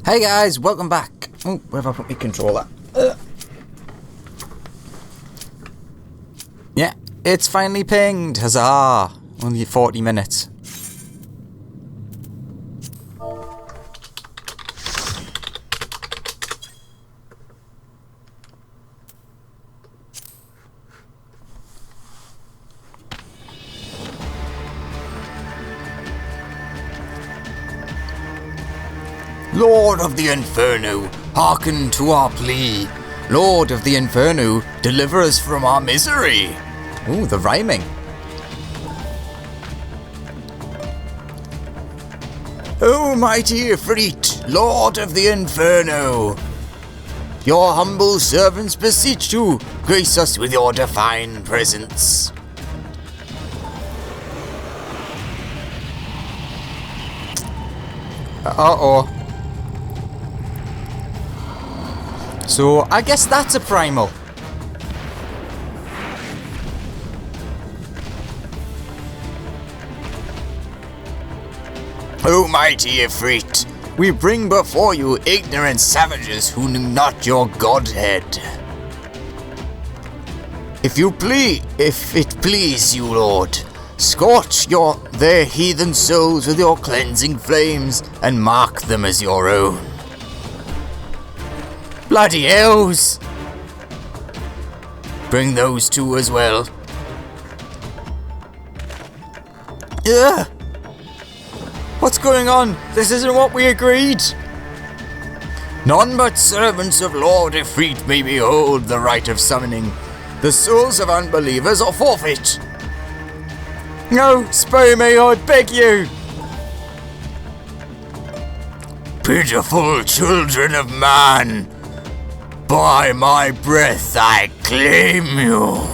Hey guys, welcome back. Oh, where have I put my controller? Yeah, it's finally pinged. Huzzah! Only 40 minutes. Lord of the Inferno, hearken to our plea. Lord of the Inferno, deliver us from our misery. Ooh, the rhyming. O mighty Ifrit, Lord of the Inferno, your humble servants beseech you, grace us with your divine presence. Uh-oh. So, I guess that's a primal. O mighty Ifrit, we bring before you ignorant savages who knew not your godhead. If it please you, Lord, scorch their heathen souls with your cleansing flames and mark them as your own. Bloody hells! Bring those two as well. Ugh! What's going on? This isn't what we agreed! None but servants of Lord Ifrit may behold the rite of summoning. The souls of unbelievers are forfeit. No, spare me, I beg you! Pitiful children of man! By my breath I claim you!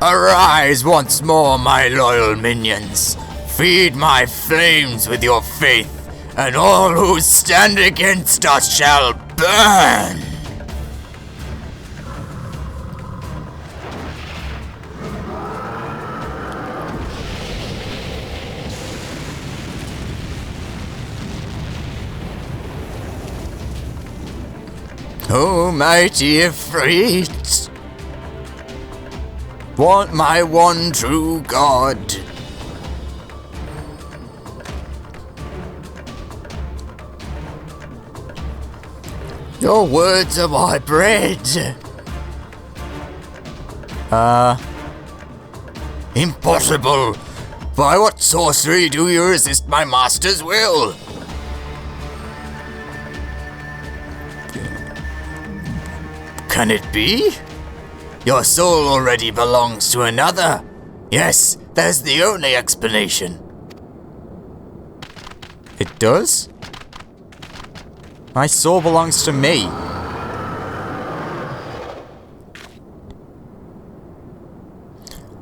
Arise once more, my loyal minions! Feed my flames with your faith, and all who stand against us shall burn! Oh, mighty Ifrit, want my one true God. Your words are my bread. Impossible! By what sorcery do you resist my master's will? Can it be? Your soul already belongs to another. Yes, that's the only explanation. It does? My soul belongs to me.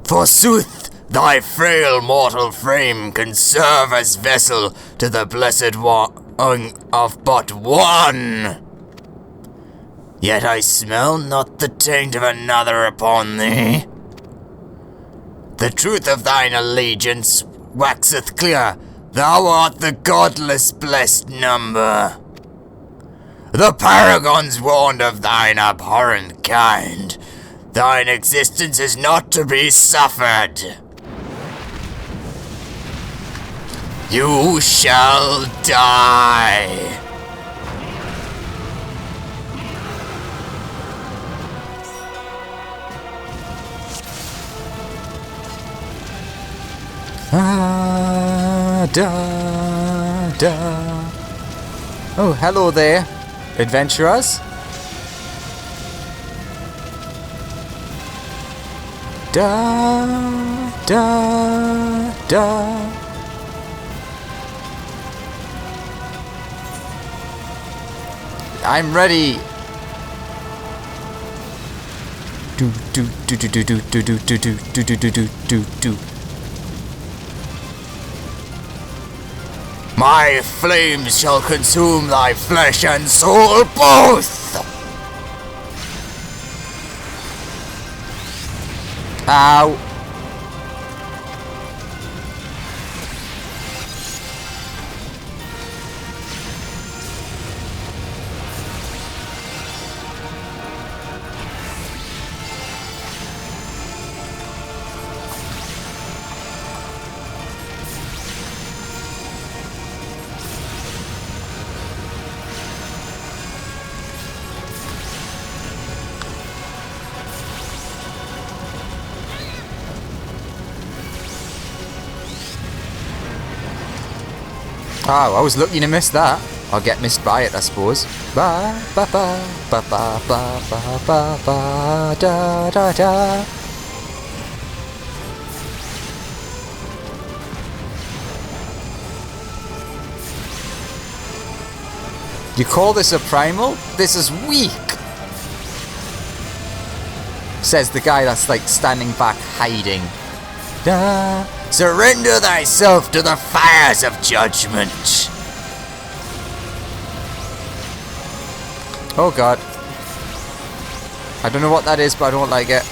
Forsooth, thy frail mortal frame can serve as vessel to the blessed one of but one. Yet I smell not the taint of another upon thee. The truth of thine allegiance waxeth clear. Thou art the godless blessed number. The paragons warned of thine abhorrent kind. Thine existence is not to be suffered. You shall die. Oh, hello there, adventurers. I'm ready. My flames shall consume thy flesh and soul both! Ow. Oh, I was lucky to miss that. I'll get missed by it, I suppose. Ba ba ba ba ba ba ba ba ba da da da. You call this a primal? This is weak. Says the guy that's like standing back hiding. Da. Surrender thyself to the fires of judgment. Oh god. I don't know what that is, but I don't like it.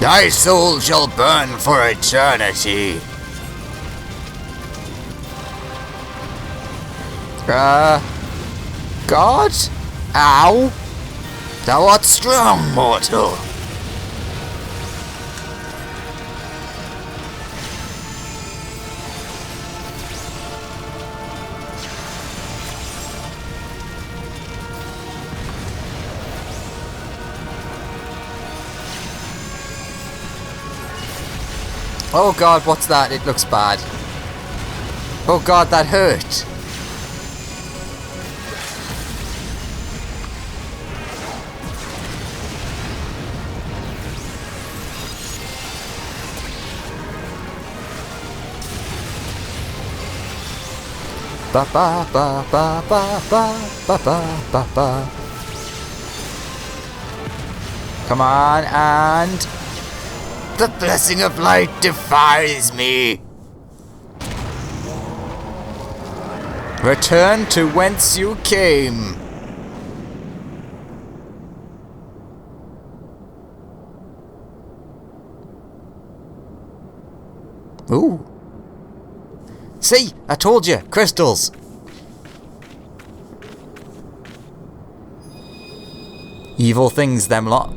Thy soul shall burn for eternity. God? Ow. Thou art strong, mortal. Oh god, what's that? It looks bad. Oh god, that hurt. Ba ba ba ba ba ba ba ba ba ba. Come on, and the blessing of light defies me. Return to whence you came. Ooh. See, I told you, crystals. Evil things, them lot.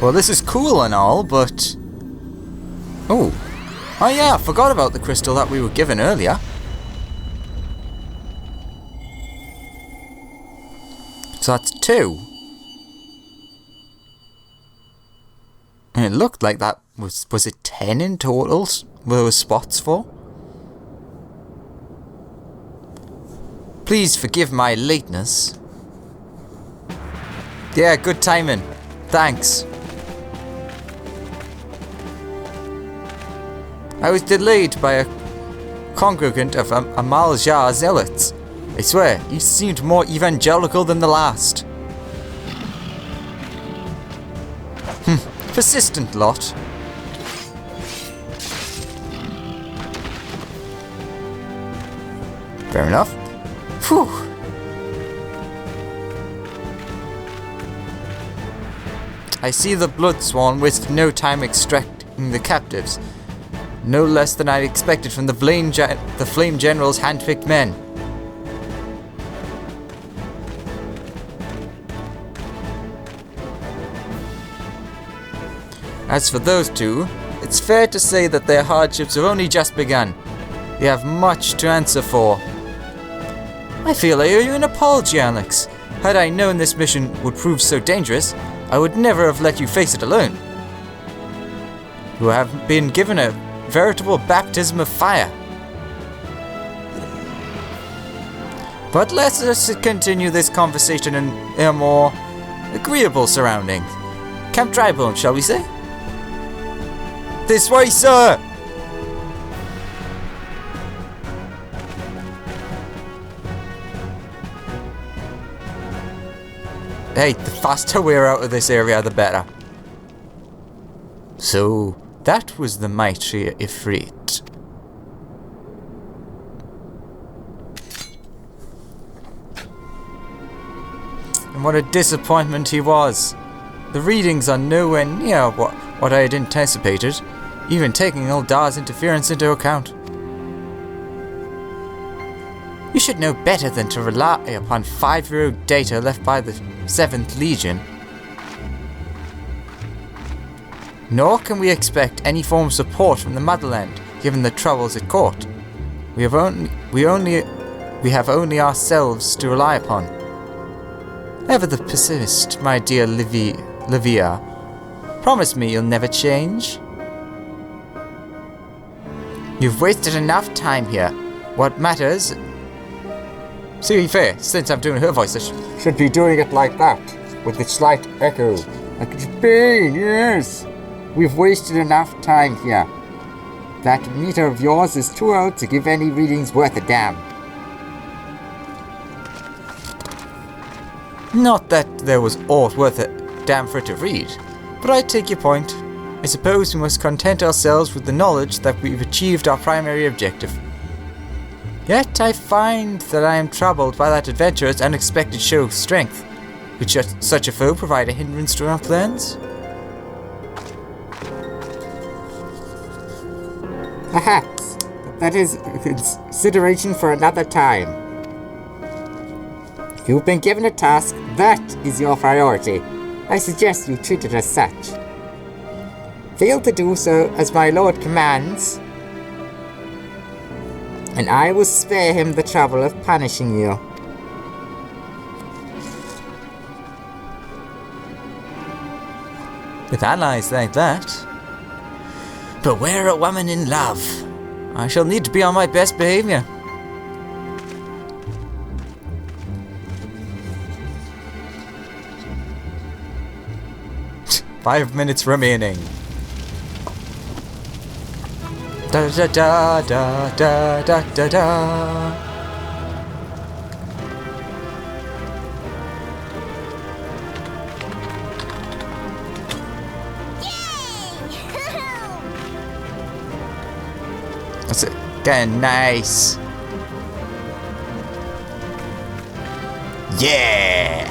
Well, this is cool and all, but... Oh. Oh yeah, I forgot about the crystal that we were given earlier. So that's 2. And it looked like that was it 10 in total there were spots for? Please forgive my lateness. Yeah, good timing. Thanks. I was delayed by a congregant of Amaljar zealots. I swear, you seemed more evangelical than the last. Persistent lot. Fair enough. Phew. I see the blood swan wasted no time extracting the captives. No less than I expected from the Flame General's hand-picked men. As for those two, it's fair to say that their hardships have only just begun. They have much to answer for. I feel I owe you an apology, Alex. Had I known this mission would prove so dangerous, I would never have let you face it alone. You have been given a veritable baptism of fire. But let us continue this conversation in a more agreeable surrounding. Camp Drybone, shall we say? This way, sir! Hey, the faster we're out of this area, the better. So, that was the mighty Ifrit. And what a disappointment he was. The readings are nowhere near what I had anticipated, even taking Ildar's interference into account. You should know better than to rely upon 5-year-old data left by the 7th Legion. Nor can we expect any form of support from the motherland, given the troubles at court. We have only ourselves to rely upon. Ever the pessimist, my dear Livia. Promise me you'll never change. You've wasted enough time here. What matters... See, fair, since I'm doing her voice, I should be doing it like that, with a slight echo. Like it's been, yes. We've wasted enough time here. That meter of yours is too old to give any readings worth a damn. Not that there was aught worth a damn for it to read, but I take your point. I suppose we must content ourselves with the knowledge that we've achieved our primary objective. Yet I find that I am troubled by that adventurer's unexpected show of strength. Could such a foe provide a hindrance to our plans? Perhaps, but that is a consideration for another time. You've been given a task, that is your priority. I suggest you treat it as such. Fail to do so as my lord commands, and I will spare him the trouble of punishing you. With allies like that, beware a woman in love. I shall need to be on my best behavior. Five minutes remaining. Da da da da da da da da. That's it. Getting nice. Yeah.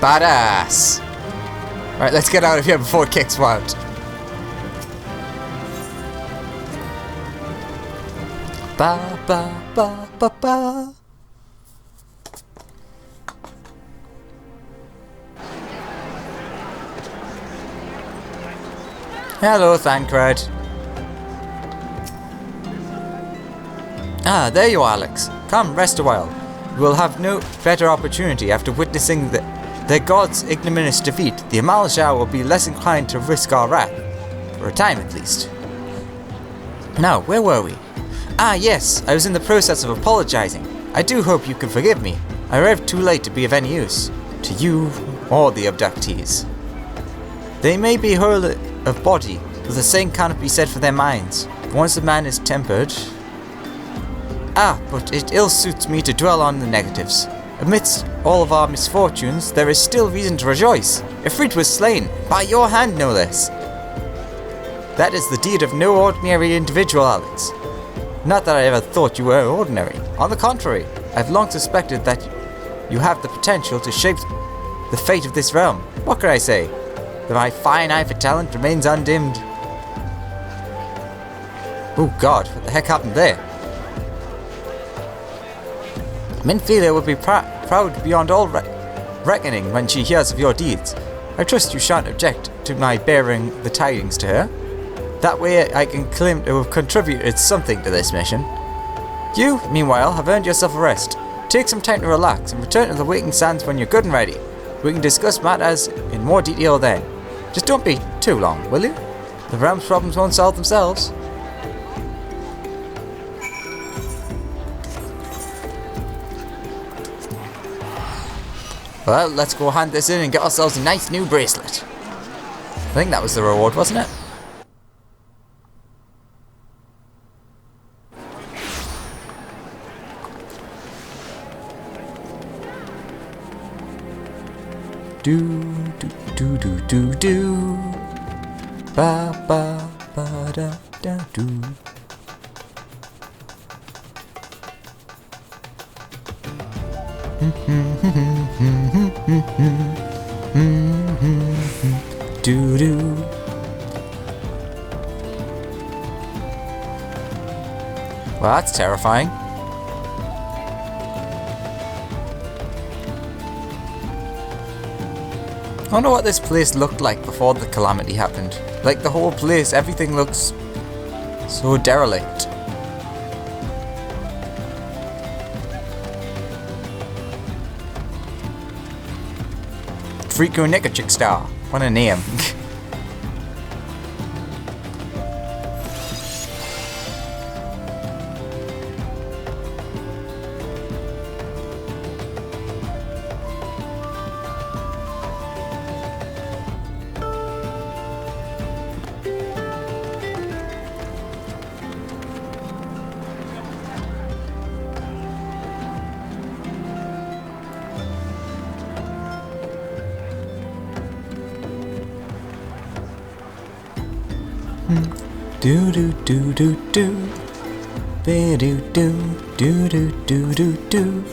Badass. Alright, let's get out of here before it kicks out. Ba ba ba ba ba. Hello, Thancred. Ah, there you are, Alex. Come, rest a while. You will have no better opportunity after witnessing their god's ignominious defeat. The Amalshah will be less inclined to risk our wrath. For a time, at least. Now, where were we? Ah, yes, I was in the process of apologizing. I do hope you can forgive me. I arrived too late to be of any use. To you, or the abductees. They may be whole of body, but the same cannot be said for their minds. Once a man is tempered... Ah, but it ill suits me to dwell on the negatives. Amidst all of our misfortunes, there is still reason to rejoice. Ifrit was slain, by your hand no less. That is the deed of no ordinary individual, Alex. Not that I ever thought you were ordinary. On the contrary, I've long suspected that you have the potential to shape the fate of this realm. What can I say? That my fine eye for talent remains undimmed. Oh god, what the heck happened there? Minfilia will be proud beyond all reckoning when she hears of your deeds. I trust you shan't object to my bearing the tidings to her. That way I can claim to have contributed something to this mission. You, meanwhile, have earned yourself a rest. Take some time to relax and return to the Waking Sands when you're good and ready. We can discuss matters in more detail then. Just don't be too long, will you? The realm's problems won't solve themselves. Well, let's go hand this in and get ourselves a nice new bracelet. I think that was the reward, wasn't it? Do do do do do do ba ba ba da da do. Doo-doo. Well, that's terrifying. I wonder what this place looked like before the calamity happened. Like the whole place, everything looks so derelict. Freako Nickerchick Star. What a name. Do do do do do, be do do do do do do do.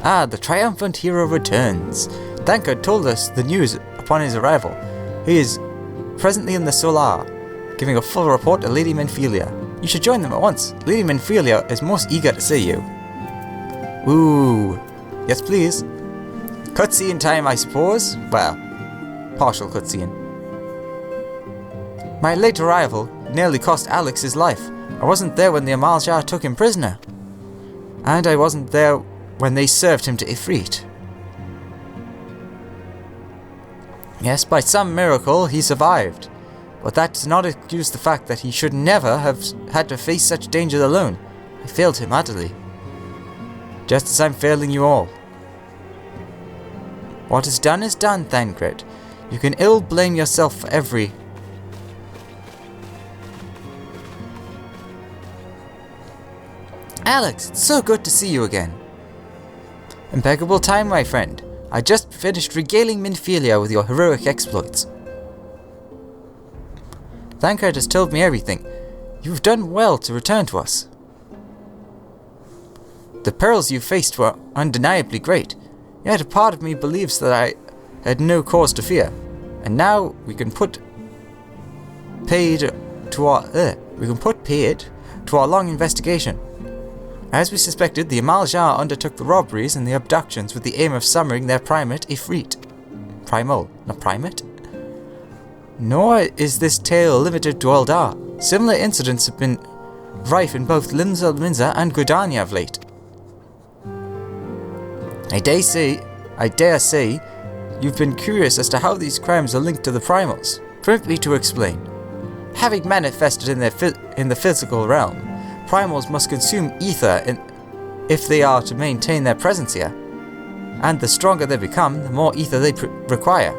Ah, the triumphant hero returns. Thanker told us the news upon his arrival. He is presently in the Solar, giving a full report to Lady Menphelia. You should join them at once. Lady Menphelia is most eager to see you. Ooh. Yes, please. Cutscene time, I suppose. Well, partial cutscene. My late arrival nearly cost Alex his life. I wasn't there when the Amaljar took him prisoner. And I wasn't there when they served him to Ifrit. Yes, by some miracle, he survived. But that does not excuse the fact that he should never have had to face such danger alone. I failed him utterly. Just as I'm failing you all. What is done, Thancred. You can ill blame yourself for every... Alex, it's so good to see you again. Impeccable time, my friend. I just finished regaling Menphelia with your heroic exploits. Thancred has told me everything. You've done well to return to us. The perils you faced were undeniably great, yet a part of me believes that I had no cause to fear. And now we can put paid to our long investigation. As we suspected, the Amaljar undertook the robberies and the abductions with the aim of summoning their primate, Ifrit. Primal, not primate? Nor is this tale limited to Eldar. Similar incidents have been rife in both Minza and Gridania of late. I dare say, you've been curious as to how these crimes are linked to the primals. Permit me to explain. Having manifested in the physical realm, primals must consume ether if they are to maintain their presence here. And the stronger they become, the more ether they require.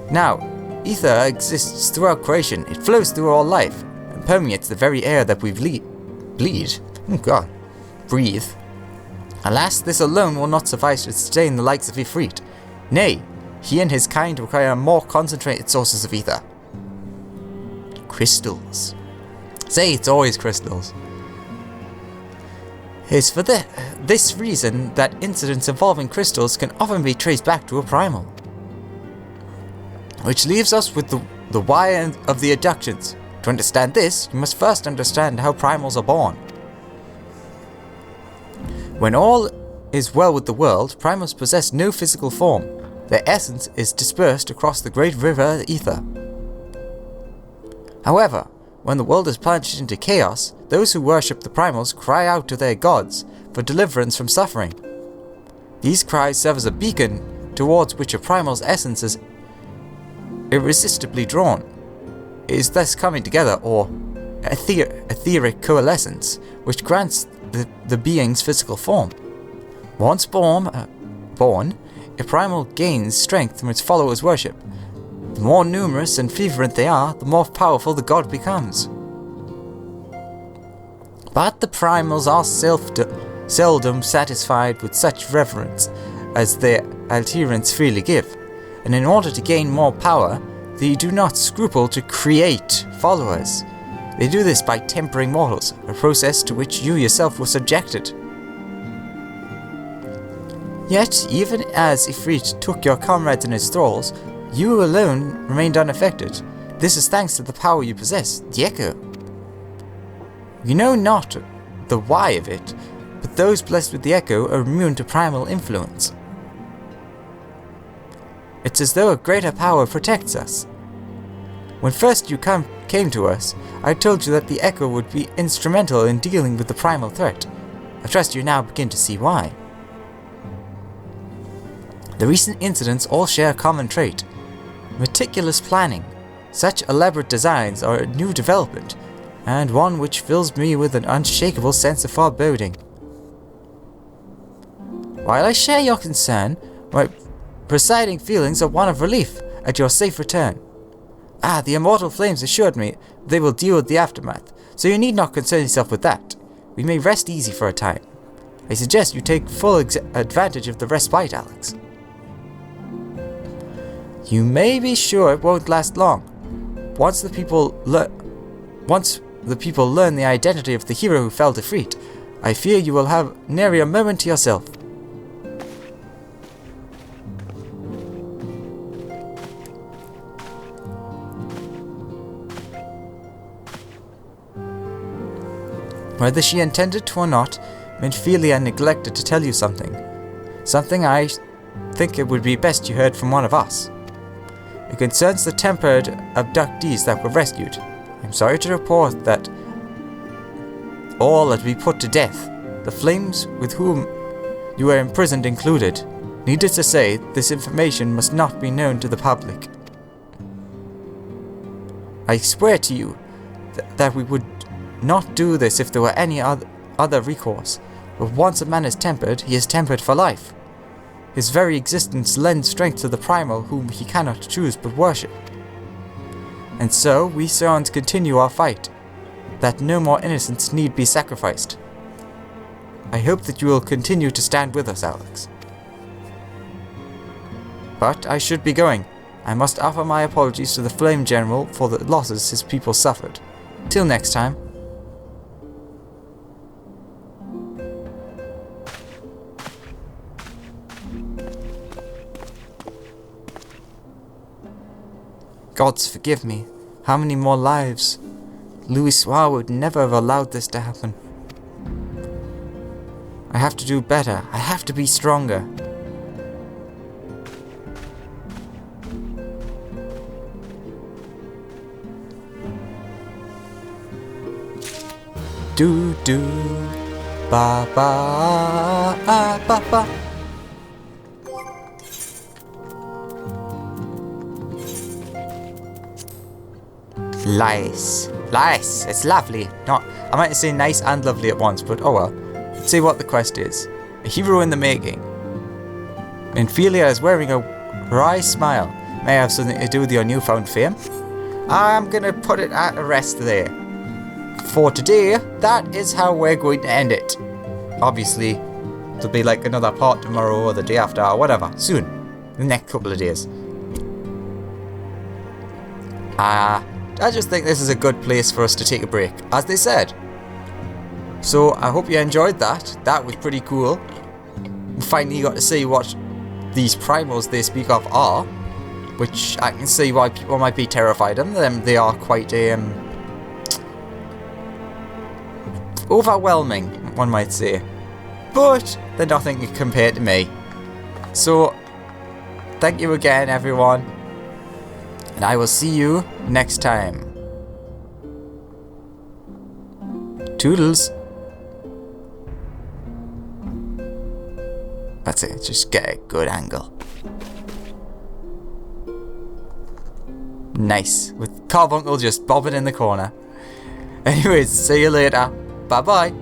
Now, ether exists throughout creation. It flows through all life and permeates the very air that we breathe. Alas, this alone will not suffice to sustain the likes of Ifrit. Nay, he and his kind require more concentrated sources of ether. Crystals. Say it's always crystals. It's for this reason that incidents involving crystals can often be traced back to a primal. Which leaves us with the why of the abductions. To understand this, you must first understand how primals are born. When all is well with the world, primals possess no physical form. Their essence is dispersed across the great river Ether. However, when the world is plunged into chaos, those who worship the primals cry out to their gods for deliverance from suffering. These cries serve as a beacon towards which a primal's essence is irresistibly drawn. It is thus coming together, or etheric coalescence, which grants the being's physical form. Once born, a primal gains strength from its followers' worship. The more numerous and fervent they are, the more powerful the god becomes. But the primals are seldom satisfied with such reverence, as their adherents freely give, and in order to gain more power, they do not scruple to create followers. They do this by tempering mortals, a process to which you yourself were subjected. Yet, even as Ifrit took your comrades in his thralls, you alone remained unaffected. This is thanks to the power you possess, the Echo. You know not the why of it, but those blessed with the Echo are immune to primal influence. It's as though a greater power protects us. When first you came to us, I told you that the Echo would be instrumental in dealing with the primal threat. I trust you now begin to see why. The recent incidents all share a common trait: meticulous planning. Such elaborate designs are a new development, and one which fills me with an unshakable sense of foreboding. While I share your concern, my presiding feelings are one of relief at your safe return. The immortal flames assured me they will deal with the aftermath, so you need not concern yourself with that. We may rest easy for a time. I suggest you take full advantage of the respite, Alex. You may be sure it won't last long. Once the people learn the identity of the hero who fell defeat, I fear you will have nary a moment to yourself. Whether she intended to or not, Minfilia neglected to tell you something. Something I think it would be best you heard from one of us. It concerns the tempered abductees that were rescued. I'm sorry to report that all are to be put to death, the flames with whom you were imprisoned included. Needless to say, this information must not be known to the public. I swear to you that we would not do this if there were any other recourse, but once a man is tempered, he is tempered for life. His very existence lends strength to the primal whom he cannot choose but worship. And so, we Scions continue our fight, that no more innocents need be sacrificed. I hope that you will continue to stand with us, Alex. But I should be going. I must offer my apologies to the Flame General for the losses his people suffered. Till next time. Gods forgive me. How many more lives? Louis Soir would never have allowed this to happen. I have to do better. I have to be stronger. Do do ba ba ba ba. Nice. Nice. It's lovely. Not, I might say nice and lovely at once, but oh well. Let's see what the quest is. A hero in the making. Minfilia is wearing a wry smile. May have something to do with your newfound fame. I'm gonna put it at rest there. For today, that is how we're going to end it. Obviously, there'll be like another part tomorrow or the day after or whatever. Soon. The next couple of days. I just think this is a good place for us to take a break, as they said. So I hope you enjoyed that. That was pretty cool. We finally got to see what these primals they speak of are, which I can see why people might be terrified of them. They are quite overwhelming, one might say. But they're nothing compared to me. So thank you again, everyone. And I will see you next time. Toodles. That's it, just get a good angle. Nice, with Carbuncle just bobbing in the corner. Anyways, see you later. Bye bye.